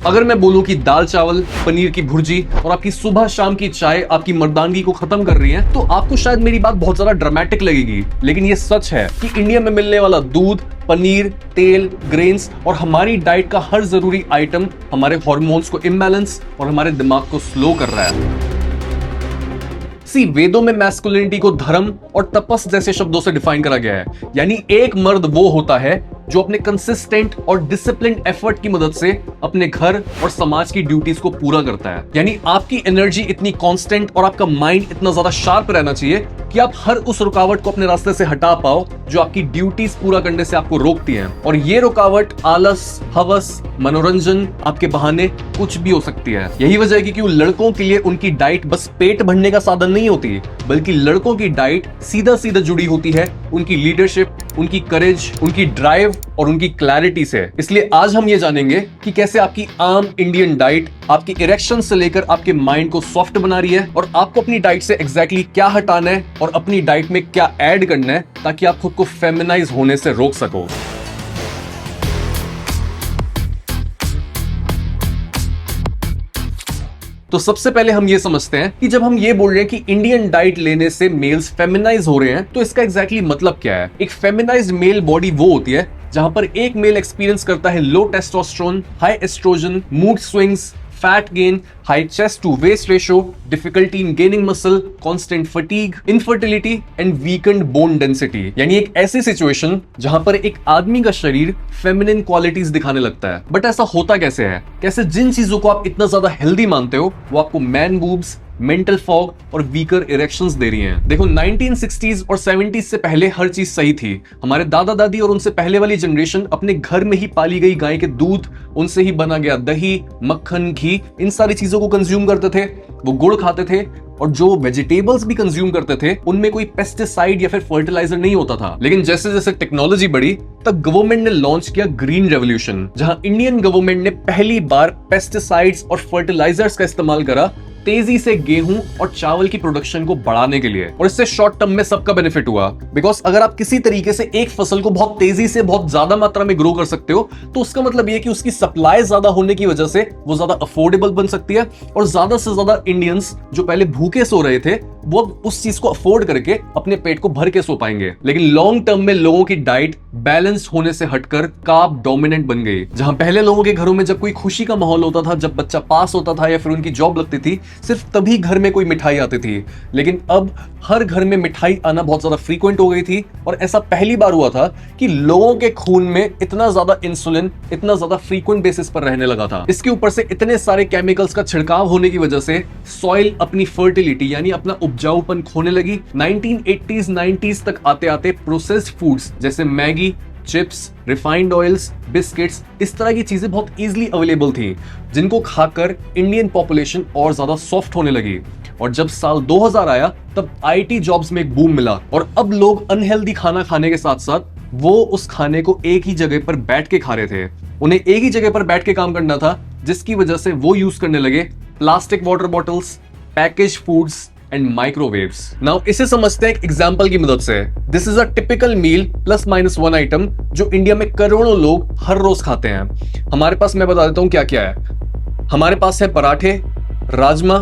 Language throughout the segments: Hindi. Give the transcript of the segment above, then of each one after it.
अगर मैं बोलूं कि दाल चावल, पनीर की भुर्जी और आपकी सुबह शाम की चाय आपकी मर्दानगी को खत्म कर रही है, तो आपको शायद मेरी बात बहुत ज्यादा ड्रामेटिक लगेगी, लेकिन ये सच है कि इंडिया में मिलने वाला दूध, पनीर, तेल, ग्रेन्स और हमारी डाइट का हर जरूरी आइटम हमारे हार्मोन्स को इम्बैलेंस और हमारे दिमाग को स्लो कर रहा है। वेदों में मैस्कुलिनिटी को धर्म और तपस जैसे शब्दों से डिफाइन करा गया है, यानी एक मर्द वो होता है जो अपने कंसिस्टेंट और डिसिप्लिन्ड एफर्ट की मदद से अपने घर और समाज की ड्यूटीज को पूरा करता है। यानी आपकी एनर्जी इतनी कांस्टेंट और आपका माइंड इतना ज्यादा शार्प रहना चाहिए कि आप हर उस रुकावट को अपने रास्ते से हटा पाओ जो आपकी ड्यूटीज पूरा करने से आपको रोकती हैं। और ये रुकावट आलस, हवस, मनोरंजन, आपके बहाने कुछ भी हो सकती है। यही वजह है कि क्यों लड़कों के लिए उनकी डाइट बस पेट भरने का साधन नहीं होती, बल्कि लड़कों की डाइट सीधा सीधा जुड़ी होती है उनकी लीडरशिप, उनकी करेज, उनकी ड्राइव और उनकी क्लैरिटी से। इसलिए आज हम ये जानेंगे कि कैसे आपकी आम इंडियन डाइट आपकी इरेक्शन से लेकर आपके माइंड को सॉफ्ट बना रही है और आपको अपनी डाइट से एग्जैक्टली क्या हटाना है और अपनी डाइट में क्या ऐड करना है ताकि आप खुद को फेमिनाइज होने से रोक सको। तो सबसे पहले हम ये समझते हैं कि जब हम ये बोल रहे हैं कि इंडियन डाइट लेने से मेल्स फेमिनाइज हो रहे हैं, तो इसका एग्जैक्टली मतलब क्या है। एक फेमिनाइज्ड मेल बॉडी वो होती है जहां पर एक मेल एक्सपीरियंस करता है low testosterone, high oestrogen, mood swings, fat gain, high chest to waist ratio, difficulty in gaining muscle, constant fatigue, infertility and weakened bone density. यानी एक ऐसी सिचुएशन जहां पर एक आदमी का शरीर फेमिनिन क्वालिटीज दिखाने लगता है। बट ऐसा होता कैसे है? कैसे जिन चीजों को आप इतना ज्यादा हेल्दी मानते हो वो आपको मैन बूब्स, मेंटल फॉग और वीकर इरेक्शंस दे रही हैं। देखो 1960s और 70s से पहले हर चीज सही थी। हमारे दादा दादी और उनसे पहले वाली जनरेशन अपने घर में ही पाली गई गाय के दूध, उनसे ही बना गया दही, मक्खन, घी, इन सारी चीजों को कंज्यूम करते थे। वो गुड़ खाते थे और जो वेजिटेबल्स भी कंज्यूम करते थे उनमें कोई पेस्टिसाइड या फिर फर्टिलाइजर नहीं होता था। लेकिन जैसे जैसे टेक्नोलॉजी बढ़ी तब गवर्नमेंट ने लॉन्च किया ग्रीन रेवोल्यूशन, जहां इंडियन गवर्नमेंट ने पहली बार पेस्टिसाइड्स और फर्टिलाइजर्स का इस्तेमाल करा तेजी से गेहूं और चावल की प्रोडक्शन को बढ़ाने के लिए। और इससे शॉर्ट टर्म में सबका बेनिफिट हुआ, बिकॉज अगर आप किसी तरीके से एक फसल को बहुत तेजी से बहुत ज्यादा मात्रा में ग्रो कर सकते हो तो उसका मतलब यह कि उसकी सप्लाई ज्यादा होने की वजह से वो ज्यादा अफोर्डेबल बन सकती है और ज्यादा से ज्यादा इंडियंस जो पहले भूखे सो रहे थे वो उस चीज को अफोर्ड करके अपने पेट को भर के सो पाएंगे। लेकिन लॉन्ग टर्म में लोगों की डाइट बैलेंस होने से हटकर कार्ब डोमिनेंट बन गई। जहां पहले लोगों के घरों में जब कोई खुशी का माहौल होता था, जब बच्चा पास होता था या फिर उनकी जॉब लगती थी, सिर्फ तभी घर में कोई मिठाई आती थी। लेकिन अब हर घर में मिठाई आना बहुत ज्यादा फ्रीक्वेंट हो गई थी और ऐसा पहली बार हुआ था कि लोगों के खून में इतना ज्यादा इंसुलिन इतना ज्यादा फ्रीक्वेंट बेसिस पर रहने लगा था। इसके ऊपर से इतने सारे केमिकल्स का छिड़काव होने की वजह से सॉइल अपनी फर्टिलिटी यानी अपना उपजाऊपन खोने लगी। 1980s 90s तक आते आते प्रोसेस्ड फूड्स जैसे Maggi, chips, refined oils, biscuits, इस तरह की चीजें बहुत इजीली अवेलेबल थी, जिनको खाकर इंडियन पॉपुलेशन और ज्यादा सॉफ्ट होने लगी। और जब साल 2000 आया तब आईटी जॉब्स में एक बूम मिला और अब लोग अनहेल्दी खाना खाने के साथ साथ वो उस खाने को एक ही जगह पर बैठ के खा रहे थे। उन्हें एक ही जगह पर बैठ के काम करना था, जिसकी वजह से वो यूज करने लगे plastic water bottles, package foods and microwaves. Now इसे समझते हैं एक एग्जांपल की मदद से। This is a typical meal plus minus one item जो इंडिया में करोड़ों लोग हर रोज खाते हैं। हमारे पास मैं बता देता हूं क्या क्या है। हमारे पास है पराठे, राजमा,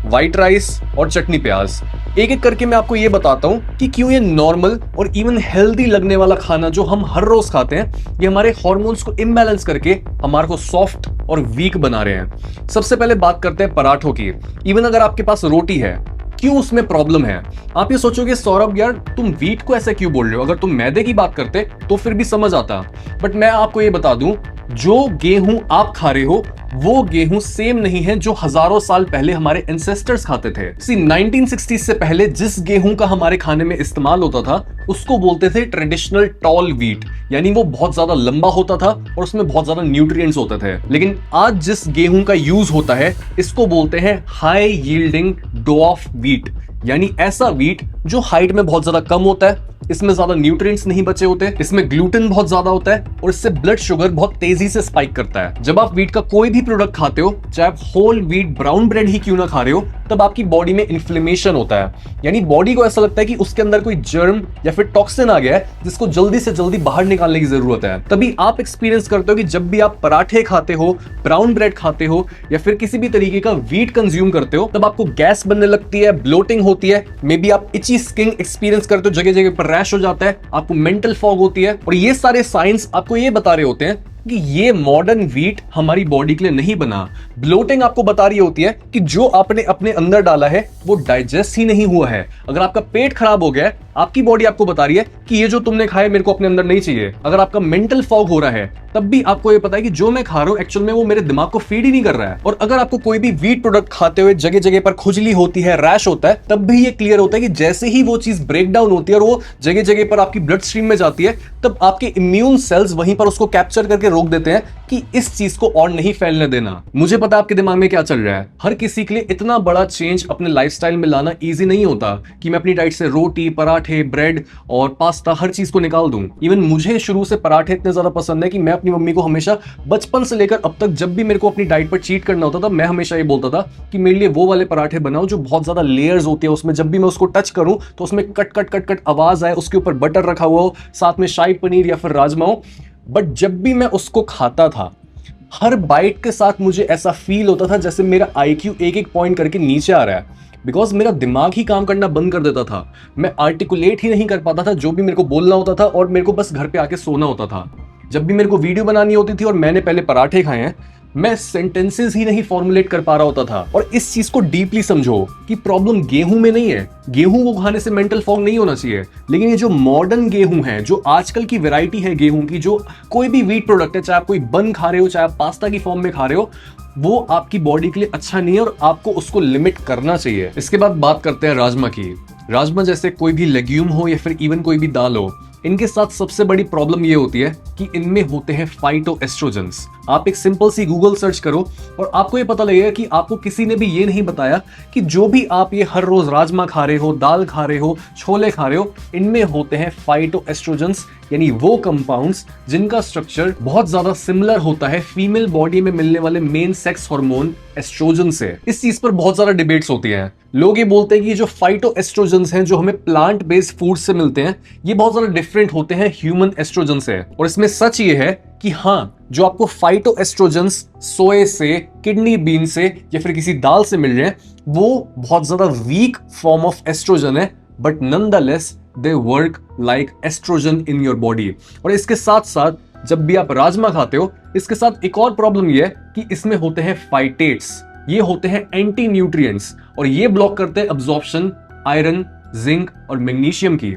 व्हाइट राइस और चटनी प्याज। एक एक करके मैं आपको ये बताता हूं कि क्यों ये नॉर्मल और इवन हेल्दी लगने वाला खाना जो हम हर रोज खाते हैं ये हमारे हार्मोन्स को इम्बैलेंस करके हमारे को सॉफ्ट और वीक बना रहे हैं। सबसे पहले बात करते हैं पराठों की। इवन अगर आपके पास रोटी है, क्यों उसमें प्रॉब्लम है? आप ये सोचोगे सौरभ यार तुम व्हीट को ऐसे क्यों बोल रहे हो? अगर तुम मैदे की बात करते तो फिर भी समझ आता। बट मैं आपको ये बता दूं, जो गेहूं आप खा रहे हो वो गेहूं सेम नहीं है जो हजारों साल पहले हमारे एंसेस्टर्स खाते थे। 1960 से पहले जिस गेहूं का हमारे खाने में इस्तेमाल होता था उसको बोलते थे ट्रेडिशनल टॉल व्हीट, यानी वो बहुत ज्यादा लंबा होता था और उसमें बहुत ज्यादा न्यूट्रिएंट्स होते थे। लेकिन आज जिस गेहूं का यूज होता है इसको बोलते हैं हाई यील्डिंग डॉफ व्हीट, यानी ऐसा व्हीट जो हाइट में बहुत ज्यादा कम होता है इसमें ज्यादा न्यूट्रिएंट्स नहीं बचे होते, इसमें ग्लूटेन बहुत ज्यादा होता है और इससे ब्लड शुगर बहुत तेजी से स्पाइक करता है। जब आप व्हीट का कोई भी प्रोडक्ट खाते हो, चाहे आप होल व्हीट ब्राउन ब्रेड ही क्यों ना खा रहे हो, तब आपकी बॉडी में इन्फ्लेमेशन होता है। यानी बॉडी को ऐसा लगता है कि उसके अंदर कोई जर्म या फिर टॉक्सिन आ गया है जिसको जल्दी से जल्दी बाहर निकालने की जरूरत है। तभी आप एक्सपीरियंस करते हो कि जब भी आप पराठे खाते हो, ब्राउन ब्रेड खाते हो या फिर किसी भी तरीके का व्हीट कंज्यूम करते हो, तब आपको गैस बनने लगती है, ब्लोटिंग होती है, मे बी आप इची स्किन एक्सपीरियंस करते हो, जगह जगह पर रैश हो जाता है, आपको मेंटल फॉग होती है। और ये सारे साइंस आपको ये बता रहे होते हैं कि ये मॉडर्न व्हीट हमारी बॉडी के लिए नहीं बना। ब्लोटिंग आपको बता रही होती है कि जो आपने अपने अंदर डाला है वो डाइजेस्ट ही नहीं हुआ है। अगर आपका पेट खराब हो गया है, आपकी बॉडी आपको बता रही है कि ये जो तुमने खाया मेरे को अपने अंदर नहीं चाहिए। अगर आपका मेंटल फॉग हो रहा है, तब भी आपको ये पता है कि जो मैं खा रहा हूं एक्चुअल में वो मेरे दिमाग को फीड ही नहीं कर रहा है। और अगर आपको कोई भी व्हीट प्रोडक्ट खाते हुए जगह जगह पर खुजली होती है, रैश होता है, तब भी ये क्लियर होता है कि जैसे ही वो चीज ब्रेक डाउन होती है और वो जगह जगह पर आपकी ब्लड स्ट्रीम में जाती है, तब आपके इम्यून सेल्स वहीं पर उसको कैप्चर करके रोक देते हैं कि इस चीज को और नहीं फैलने देना। मुझे पता है आपके दिमाग में क्या चल रहा है। हर किसी के लिए इतना बड़ा चेंज अपने लाइफस्टाइल में लाना इजी नहीं होता कि मैं अपनी डाइट से रोटी, पराठे, ब्रेड और पास्ता हर चीज को निकाल दूं। इवन मुझे शुरू से पराठे इतने ज्यादा पसंद है कि मैं अपनी मम्मी को हमेशा बचपन से लेकर अब तक जब भी मेरे को अपनी डाइट पर चीट करना होता था, मैं हमेशा ये बोलता था कि मेरे लिए वो वाले पराठे बनाओ जो बहुत ज्यादा लेयर्स होती है, उसमें जब भी मैं उसको टच करूं तो उसमें कट कट कट कट आवाज आए, उसके ऊपर बटर रखा हुआ हो, साथ में शाही पनीर या फिर राजमा हो। बट जब भी मैं उसको खाता था, हर बाइट के साथ मुझे ऐसा फील होता था जैसे मेरा आईक्यू एक एक पॉइंट करके नीचे आ रहा है। बिकॉज मेरा दिमाग ही काम करना बंद कर देता था, मैं आर्टिकुलेट ही नहीं कर पाता था जो भी मेरे को बोलना होता था, और मेरे को बस घर पे आके सोना होता था। जब भी मेरे को वीडियो बनानी होती थी और मैंने पहले पराठे खाए हैं, मैं सेंटेंसेस ही नहीं फॉर्मुलेट कर पा रहा होता था। और इस चीज को डीपली समझो कि प्रॉब्लम गेहूं में नहीं है। गेहूं वो खाने से मेंटल फॉग नहीं होना चाहिए, लेकिन ये जो मॉडर्न गेहूं है, जो आजकल की वैरायटी है गेहूं की, जो कोई भी व्हीट प्रोडक्ट है, चाहे आप कोई बन खा रहे हो, चाहे आप पास्ता की फॉर्म में खा रहे हो, वो आपकी बॉडी के लिए अच्छा नहीं है और आपको उसको लिमिट करना चाहिए। इसके बाद बात करते हैं राजमा की। राजमा जैसे कोई भी लेग्यूम हो या फिर इवन कोई भी दाल हो, इनके साथ सबसे बड़ी प्रॉब्लम ये होती है कि इनमें होते हैं फाइटोएस्ट्रोजेंस। आप एक सिंपल सी गूगल सर्च करो और आपको ये पता लगेगा कि आपको किसी ने भी ये नहीं बताया कि जो भी आप ये हर रोज राजमा खा रहे हो, दाल खा रहे हो, छोले खा रहे हो, इनमें होते हैं फाइटोएस्ट्रोजेंस, यानी वो कंपाउंड्स जिनका स्ट्रक्चर बहुत ज्यादा सिमिलर होता है फीमेल बॉडी में मिलने वाले मेन सेक्स हार्मोन एस्ट्रोजन से। इस चीज पर बहुत ज्यादा डिबेट्स होती हैं। लोग ये बोलते हैं कि जो फाइटोएस्ट्रोजेंस हैं जो हमें प्लांट बेस्ड फूड से मिलते हैं, ये बहुत ज्यादा डिफरेंट होते हैं ह्यूमन एस्ट्रोजन से। और इसमें सच ये है कि हाँ, जो आपको फाइटोएस्ट्रोजेंस सोए से, किडनी बीन से या फिर किसी दाल से मिल रहे हैं, वो बहुत ज्यादा वीक फॉर्म ऑफ एस्ट्रोजन है, but nonetheless they work like estrogen in your body. और इसके साथ साथ जब भी आप राजमा खाते हो, इसके साथ एक और प्रॉब्लम ये है कि इसमें होते हैं फाइटेट्स। ये होते हैं एंटी न्यूट्रिएंट्स और ये ब्लॉक करते हैं अब्जॉर्प्शन आयरन, जिंक और मैग्नीशियम की,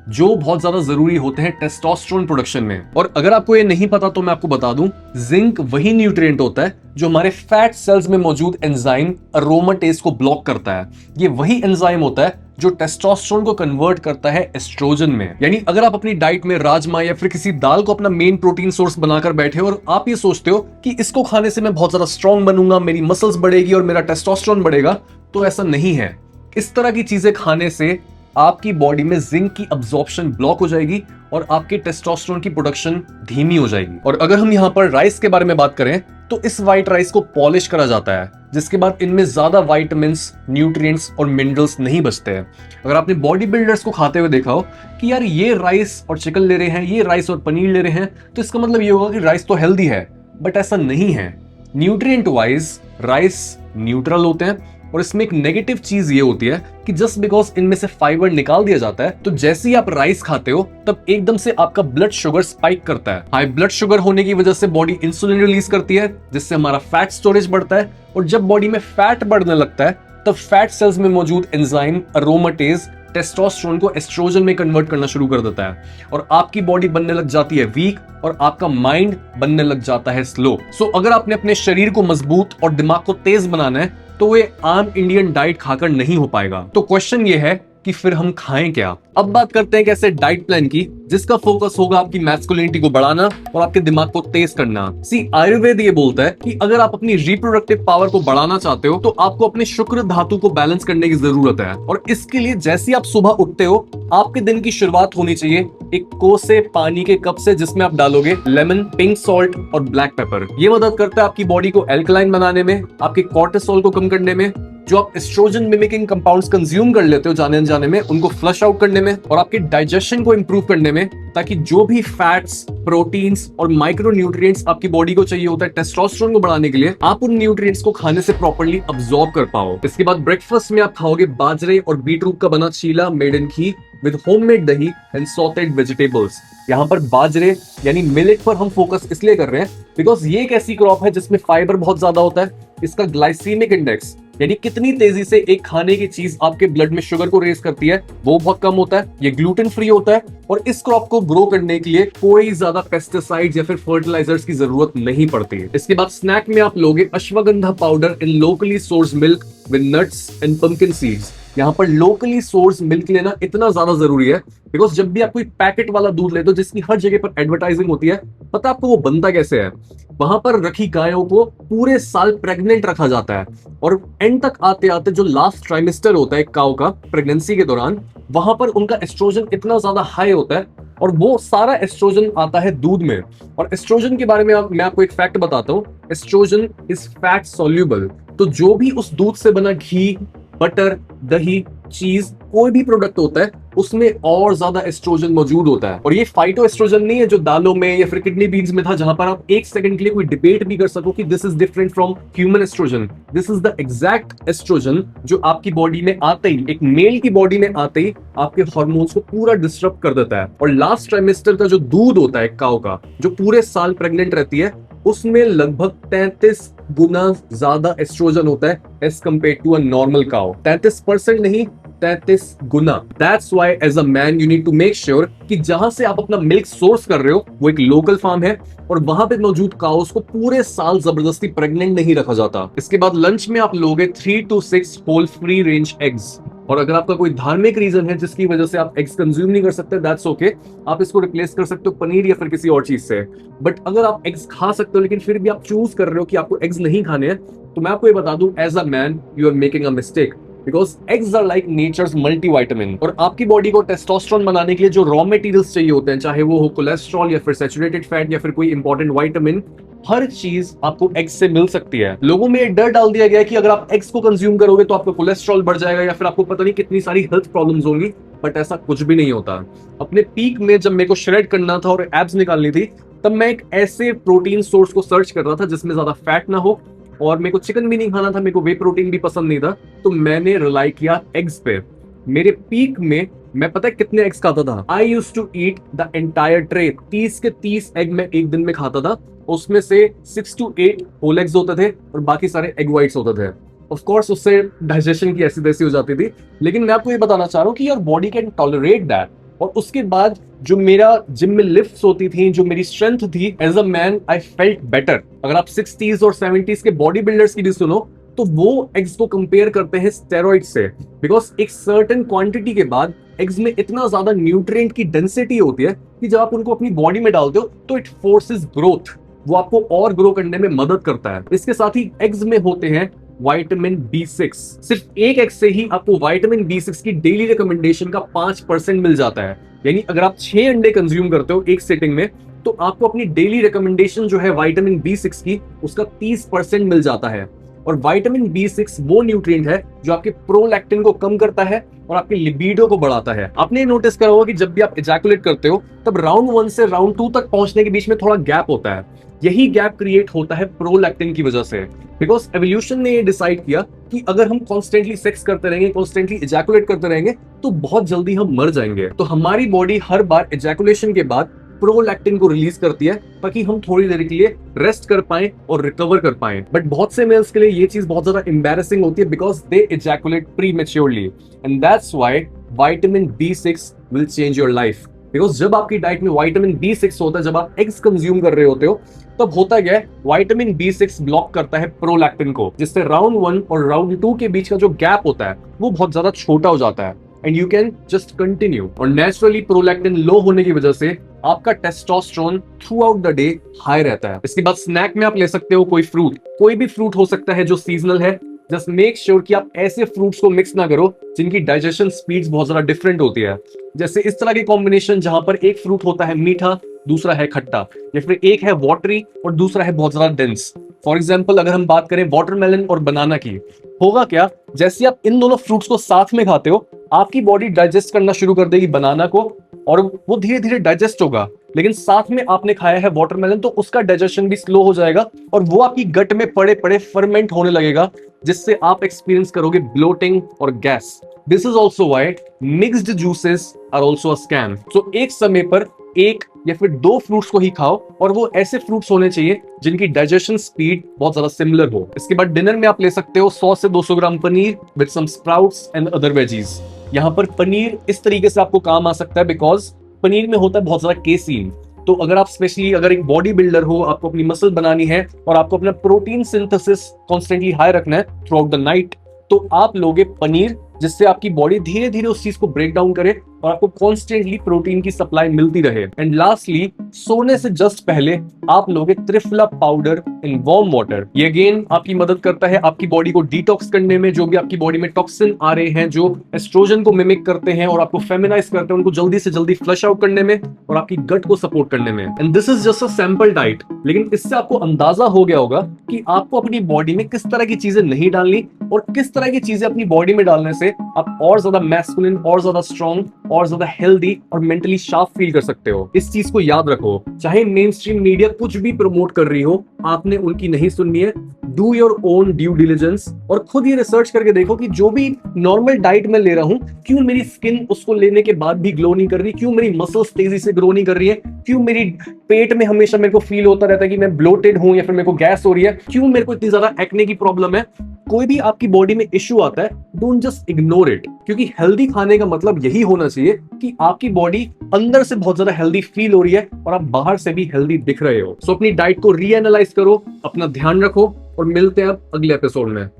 जो बहुत ज्यादा जरूरी होते हैं टेस्टोस्टेरोन प्रोडक्शन में। और अगर आपको ये नहीं पता तो मैं आपको बता दूं, जिंक वही न्यूट्रिएंट होता है जो हमारे फैट सेल्स में मौजूद एंजाइम अरोमाटेज को ब्लॉक करता है। ये वही एंजाइम होता है जो टेस्टोस्टेरोन को कन्वर्ट करता है एस्ट्रोजन में। यानी अगर आप अपनी डाइट में राजमा या फिर किसी दाल को अपना मेन प्रोटीन सोर्स बनाकर बैठे हो और आप ये सोचते हो कि इसको खाने से मैं बहुत ज्यादा स्ट्रांग बनूंगा, मेरी मसल्स बढ़ेगी और मेरा टेस्टोस्टेरोन बढ़ेगा, तो ऐसा नहीं है। इस तरह की चीजें खाने से आपकी बॉडी में जिंक की अब्जॉर्प्शन ब्लॉक हो जाएगी और आपके टेस्टोस्टेरोन की प्रोडक्शन धीमी हो जाएगी। और अगर हम यहाँ पर राइस के बारे में बात करें तो इस व्हाइट राइस को पॉलिश करा जाता है, जिसके बाद इनमें ज्यादा विटामिन्स, न्यूट्रिएंट्स और मिनरल्स नहीं बचते हैं। अगर आपने बॉडी बिल्डर्स को खाते हुए देखा हो कि यार ये राइस और चिकन ले रहे हैं, ये राइस और पनीर ले रहे हैं, तो इसका मतलब ये होगा कि राइस तो हेल्दी है, बट ऐसा नहीं है। न्यूट्रिएंट वाइज राइस न्यूट्रल होते हैं। और इसमें एक नेगेटिव चीज ये होती है कि जस्ट बिकॉज इनमें से फाइबर निकाल दिया जाता है, तो जैसे ही आप राइस खाते हो तब एकदम से आपका ब्लड शुगर स्पाइक करता है। हाई ब्लड शुगर होने की वजह से बॉडी इंसुलिन रिलीज करती है, जिससे हमारा फैट स्टोरेज बढ़ता है। और जब बॉडी में फैट बढ़ने लगता है तब फैट सेल्स में मौजूद एंजाइम अरोमाटेज टेस्टोस्टेरोन को एस्ट्रोजन में कन्वर्ट करना शुरू कर देता है और आपकी बॉडी बनने लग जाती है वीक और आपका माइंड बनने लग जाता है स्लो। सो अगर आपने अपने शरीर को मजबूत और दिमाग को तेज बनाना है तो वे आम इंडियन डाइट खाकर नहीं हो पाएगा। तो क्वेश्चन ये है कि फिर हम खाएं क्या। अब बात करते हैं कैसे डाइट प्लान की, जिसका फोकस होगा आपकी मैस्कुलिनिटी को बढ़ाना और आपके दिमाग को तेज करना। सी आयुर्वेद ये बोलता है कि अगर आप अपनी रिप्रोडक्टिव पावर को बढ़ाना चाहते हो तो आपको अपने शुक्र धातु को बैलेंस करने की जरूरत है। और इसके लिए जैसे आप सुबह उठते हो, आपके दिन की शुरुआत होनी चाहिए एक कोसे पानी के कप से, जिसमें आप डालोगे लेमन, पिंक सॉल्ट और ब्लैक पेपर। ये मदद करता है आपकी बॉडी को एल्कलाइन बनाने में, आपके कॉर्टिसोल को कम करने में, जो आप एस्ट्रोजन मिमिकिंग कंपाउंड्स कंज्यूम कर लेते हो जाने अनजाने में, उनको फ्लश आउट करने में, और आपके डाइजेशन को इंप्रूव करने में, ताकि जो भी फैट्स, प्रोटीन्स और माइक्रो न्यूट्रिएंट्स आपकी बॉडी को चाहिए होता है टेस्टोस्टेरोन को बढ़ाने के लिए, आप उन न्यूट्रिएंट्स को खाने से प्रॉपर्ली अब्सॉर्ब कर पाओ। इसके बाद ब्रेकफास्ट में आप खाओगे बाजरे और बीटरूट का बना cheela made in ghee with homemade dahi and sauteed vegetables. यहाँ पर बाजरे यानी मिलेट पर हम फोकस इसलिए कर रहे हैं बिकॉज ये एक ऐसी क्रॉप है जिसमें फाइबर बहुत ज्यादा होता है। इसका ग्लाइसीमिक इंडेक्स यानी कितनी तेजी से एक खाने की चीज आपके ब्लड में शुगर को रेज करती है, वो बहुत कम होता है। ये ग्लूटेन फ्री होता है और इस क्रॉप को ग्रो करने के लिए कोई ज्यादा पेस्टिसाइड्स या फिर फर्टिलाइजर्स की जरूरत नहीं पड़ती है। इसके बाद स्नैक में आप लोगे ashwagandha powder in locally source milk with nuts and pumpkin seeds. यहाँ पर लोकली सोर्स मिल्क लेना इतना ज्यादा जरूरी है बिकॉज जब भी आप कोई पैकेट वाला दूध लेते हो जिसकी हर जगह पर एडवर्टाइजिंग होती है, पता आपको वो बनता कैसे है? वहां पर रखी गायों को पूरे साल प्रेग्नेंट रखा जाता है और एंड तक आते आते जो लास्ट ट्राइमेस्टर होता है काऊ का प्रेगनेंसी के दौरान, वहां पर उनका एस्ट्रोजन इतना ज्यादा हाई होता है और वो सारा एस्ट्रोजन आता है दूध में। और एस्ट्रोजन के बारे में मैं आपको एक फैक्ट बताता हूँ, एस्ट्रोजन इज फैट सोल्यूबल। तो जो भी उस दूध से बना घी, बटर, दही, चीज, कोई भी प्रोडक्ट होता है उसमें और ज्यादा एस्ट्रोजन मौजूद होता है। और ये फाइटो एस्ट्रोजन नहीं है जो दालों में या फिर किडनी बीन्स में था, जहां पर आप एक सेकंड के लिए कोई डिबेट भी कर सको कि this is different from human estrogen. This is the exact estrogen जो आपकी बॉडी में आते ही, एक मेल की बॉडी में आते ही आपके हार्मोन्स को पूरा डिस्टर्ब कर देता है। और लास्ट ट्राइमेस्टर का जो दूध होता है काऊ का, जो पूरे साल प्रेग्नेंट रहती है, उसमें लगभग 33 गुना ज्यादा एस्ट्रोजन होता है as compare to a normal cow. 33% नहीं, 33 गुना। That's why as a man you need to make sure कि जहां से आप अपना मिल्क सोर्स कर रहे हो वो एक लोकल फार्म है और वहां पे मौजूद काउस को पूरे साल जबरदस्ती प्रेग्नेंट नहीं रखा जाता। इसके बाद लंच में आप लोगे 3 to 6 whole free range eggs. और अगर आपका कोई धार्मिक रीजन है जिसकी वजह से आप एग्स कंज्यूम नहीं कर सकते, दैट्स ओके, आप इसको रिप्लेस कर सकते हो पनीर या फिर किसी और चीज से। बट अगर आप एग्स खा सकते हो लेकिन फिर भी आप चूज कर रहे हो कि आपको एग्स नहीं खाने हैं, तो मैं आपको ये बता दूं, as a man you are making a mistake because eggs are like nature's multivitamin. और आपकी बॉडी को टेस्टोस्टेरोन बनाने के लिए जो रॉ मटेरियल्स चाहिए होते हैं, चाहे वो हो कोलेस्ट्रॉल या फिर सैचुरेटेड फैट या फिर कोई इंपॉर्टेंट विटामिन, हर चीज आपको एग्स से मिल सकती है। लोगों में डर डाल दिया गया है कि अगर आप एग्स को कंज्यूम करोगे तो आपका कोलेस्ट्रॉल बढ़ जाएगा या फिर आपको पता नहीं कितनी सारी हेल्थ प्रॉब्लम्स होंगी, बट ऐसा कुछ भी नहीं होता। अपने पीक में जब मेरे को श्रेड करना था और एब्स निकालनी थी, तब मैं एक ऐसे प्रोटीन सोर्स को सर्च कर रहा था जिसमें ज्यादा फैट ना हो, और मेरे को चिकन भी नहीं खाना था, मेरे को वे प्रोटीन भी पसंद नहीं था, तो मैंने रिलाई किया एग्स पे। मेरे पीक में मैं पता है कितने एग्स खाता था? I used to eat the entire tray. 30 के 30 एग मैं एक दिन में खाता था। उसमें से 6 to 8 होल एग्स होते थे और बाकी सारे एग व्हाइट्स होते थे। ऑफ कोर्स उससे डाइजेशन की ऐसी तैसी हो जाती थी, लेकिन मैं आपको ये बताना चाह रहा हूँ कि your body can tolerate that. और उसके बाद जो मेरा जिम में लिफ्ट्स होती थी, जो मेरी स्ट्रेंथ थी, as a man I felt better. अगर आप 60s और 70s के बॉडी बिल्डर्स की भी सुनो तो वो एग्स को कंपेयर करते हैं स्टेरॉइड से, बिकॉज एक सर्टेन क्वांटिटी के बाद एग्स में इतना ज्यादा न्यूट्रिएंट की डेंसिटी होती है कि जब आप उनको अपनी बॉडी में डालते हो तो इट फोर्सेस ग्रोथ, वो आपको और ग्रो करने में मदद करता है। इसके साथ ही एग्स में होते हैं विटामिन B6। सिर्फ एक एग से ही आपको विटामिन B6 की डेली रिकमेंडेशन का 5% मिल जाता है। यानी अगर आप 6 अंडे कंज्यूम करते हो एक सिटिंग में, तो आपको अपनी डेली रिकमेंडेशन जो है विटामिन B6 की, उसका 30% मिल जाता है। और विटामिन B6 वो न्यूट्रिएंट है जो आपके प्रोलैक्टिन को कम करता है और आपके लिबिडो को बढ़ाता है। आपने नोटिस करा होगा कि जब भी आप इजैकुलेट करते हो तब राउंड 1 से राउंड 2 तक पहुंचने के बीच में थोड़ा गैप होता है। यही गैप क्रिएट होता है प्रोलैक्टिन की वजह से, बिकॉज एवोल्यूशन ने ये डिसाइड किया कि अगर हम कॉन्स्टेंटली सेक्स करते रहेंगे, कॉन्स्टेंटली इजैकुलेट करते रहेंगे, तो बहुत जल्दी हम मर जाएंगे। तो हमारी बॉडी हर बार इजैकुलेशन के बाद प्रोलैक्टिन को रिलीज करती है ताकि हम थोड़ी देर के लिए रेस्ट कर पाएं और रिकवर कर पाएं। बट बहुत से मेल्स के लिए ये चीज बहुत ज्यादा एम्बैरेसिंग होती है because they ejaculate prematurely, and that's why vitamin B6 will change your life. Because जब आपकी डाइट में विटामिन B6 होता है, जब आप एग्स कंज्यूम कर रहे होते हो, तब होता क्या है, विटामिन B6 ब्लॉक करता है प्रोलैक्टिन को, जिससे राउंड 1 और राउंड 2 के बीच का जो गैप होता है वो बहुत ज्यादा छोटा हो जाता है। And you can just continue. और नेचुरली प्रोलैक्टिन लो होने की वजह से आपका testosterone through out the day high रहता है। इसके बाद स्नैक में आप ले सकते हो कोई भी फ्रूट हो सकता है जो सीजनल है। जस्ट मेक श्योर कि आप ऐसे फ्रूट्स को मिक्स ना करो जिनकी डाइजेशन स्पीड्स बहुत ज्यादा डिफरेंट होती है। जैसे इस तरह के कॉम्बिनेशन जहां पर एक फ्रूट होता है मीठा, दूसरा है खट्टा, या फिर एक है वाटरी और दूसरा है बहुत ज्यादा डेंस। फॉर एग्जाम्पल अगर हम बात करें वाटरमेलन और बनाना की, होगा क्या, जैसे आप इन दोनों फ्रूट्स को साथ में खाते हो आपकी बॉडी डाइजेस्ट करना शुरू कर देगी बनाना को, और वो धीरे धीरे डाइजेस्ट होगा। लेकिन साथ में आपने खाया है वाटरमेलन तो उसका डाइजेशन भी स्लो हो जाएगा और वो आपकी गट में पड़े पड़े फर्मेंट होने लगेगा, जिससे आप एक्सपीरियंस करोगे ब्लोटिंग और gas. This is also why mixed juices are also a scam. So एक समय पर एक या फिर दो फ्रूट्स को ही खाओ, और वो ऐसे फ्रूट्स होने चाहिए जिनकी डाइजेशन स्पीड बहुत ज्यादा सिमिलर हो। इसके बाद डिनर में आप ले सकते हो 100 से 200 gram paneer with some sprouts and other veggies. यहाँ पर पनीर इस तरीके से आपको काम आ सकता है बिकॉज पनीर में होता है बहुत ज्यादा केसीन। तो अगर आप स्पेशली अगर एक बॉडी बिल्डर हो, आपको अपनी मसल बनानी है और आपको अपना प्रोटीन सिंथेसिस कॉन्स्टेंटली हाई रखना है थ्रू आउट द नाइट, तो आप लोगे पनीर, जिससे आपकी बॉडी धीरे धीरे उस चीज को ब्रेक डाउन करे और आपको कॉन्स्टेंटली प्रोटीन की सप्लाई मिलती रहे। एंड लास्टली सोने से जस्ट पहले आप लोगे triphala powder in warm water. ये अगेन आपकी मदद करता है आपकी बॉडी को डिटॉक्स करने में। जो भी आपकी बॉडी में टॉक्सिन आ रहे हैं जो एस्ट्रोजन को मिमिक करते हैं और आपको फेमिनाइज करते हैं, उनको जल्दी से जल्दी फ्लश आउट करने में और आपकी गट को सपोर्ट करने में। And this is just a sample diet, लेकिन इससे आपको अंदाजा हो गया होगा कि आपको अपनी बॉडी में किस तरह की चीजें नहीं डालनी और किस तरह की चीजें अपनी बॉडी में डालने से आप और ज्यादा मैस्कुलिन, और ज्यादा स्ट्रॉन्ग, और ज्यादा हेल्दी और मेंटली शार्प फील कर सकते हो। इस चीज को याद रखो, चाहे मेन स्ट्रीम मीडिया कुछ भी प्रमोट कर रही हो, आपने उनकी नहीं सुननी है। Do your own due diligence और खुद ये रिसर्च करके देखो कि जो भी नॉर्मल डाइट में ले रहा हूं, क्यों मेरी स्किन उसको लेने के बाद भी ग्लो नहीं कर रही, क्यों मेरी मसल्स तेजी से ग्रो नहीं कर रही है, क्यों मेरी पेट में हमेशा मेरे को फील होता रहता है कि मैं ब्लोटेड हूं या फिर मेरे को गैस हो रही है, क्यों मेरे को इतनी ज्यादा एक्ने की प्रॉब्लम है। कोई भी आपकी बॉडी में इश्यू आता है, डोंट जस्ट इग्नोर इट, क्योंकि हेल्दी खाने का मतलब यही होना चाहिए कि आपकी बॉडी अंदर से बहुत ज्यादा हेल्दी फील हो रही है और आप बाहर से भी हेल्दी दिख रहे हो। सो अपनी डाइट को रीएनालाइज करो, अपना ध्यान रखो और मिलते हैं अब अगले एपिसोड में।